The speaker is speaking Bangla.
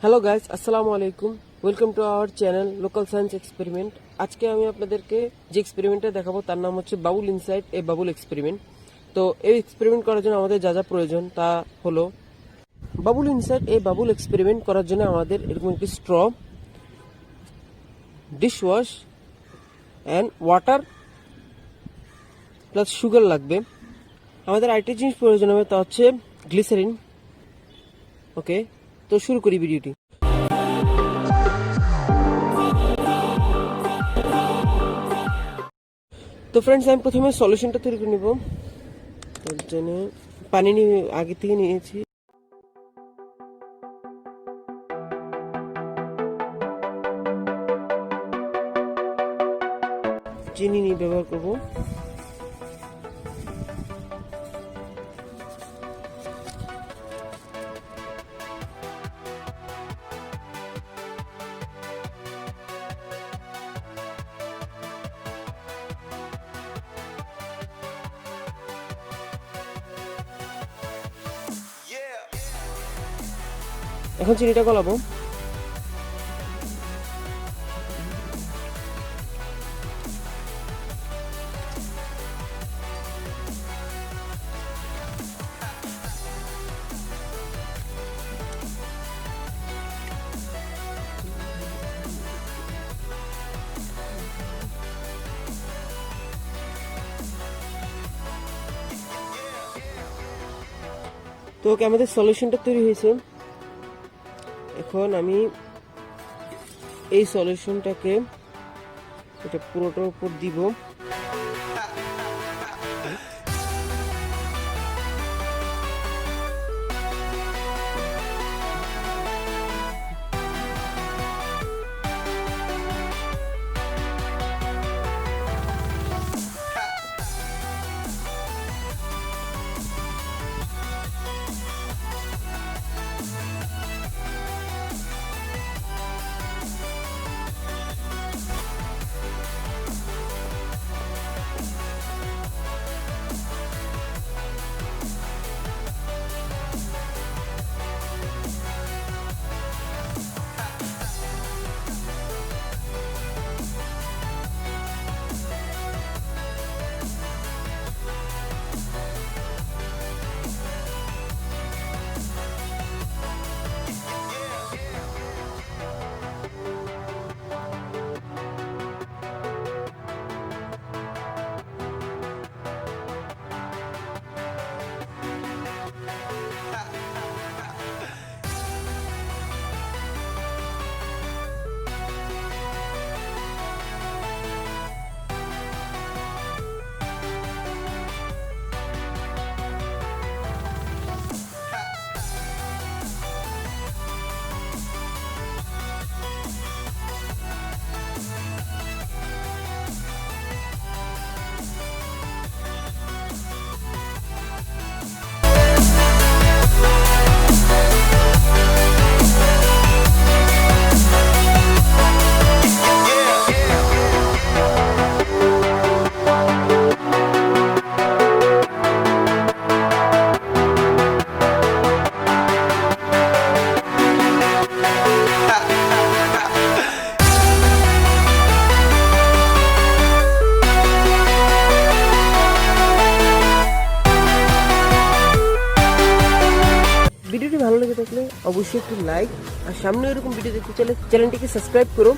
হ্যালো গাইস, আসসালামু আলাইকুম। Welcome to our channel local science experiment. আজকে আমি আপনাদেরকে যে এক্সপেরিমেন্টটা দেখাবো তার নাম হচ্ছে বাবুল ইনসাইড এ বাবুল এক্সপেরিমেন্ট। তো এই এক্সপেরিমেন্ট করার জন্য আমাদের যা যা প্রয়োজন তা হলো বাবুল ইনসাইড এ বাবুল এক্সপেরিমেন্ট করার জন্য আমাদের এরকম একটি straw, dish wash and water plus sugar লাগবে। আমাদের আরেকটি জিনিস প্রয়োজন হবে, তা হচ্ছে গ্লিসারিন। ওকে, তো শুরু করি ভিডিওটি। তো ফ্রেন্ডস, আমি প্রথমে সলিউশনটা তৈরি করে নিব। তার জন্য পানি নিয়ে আগে থেকে নিয়েছি। চিনি নিয়ে ব্যবহার করব। এখন চিনিটা গলাবো। তো ওকে, আমাদের সলিউশনটা তৈরি হয়েছে। এখন আমি এই সলিউশনটাকে এটা পুরোটার উপর দিব। ভিডিওটি ভালো লেগে থাকলে অবশ্যই একটু লাইক, আর সামনে এরকম ভিডিও দেখতে চাইলে চ্যানেলটিকে সাবস্ক্রাইব করো।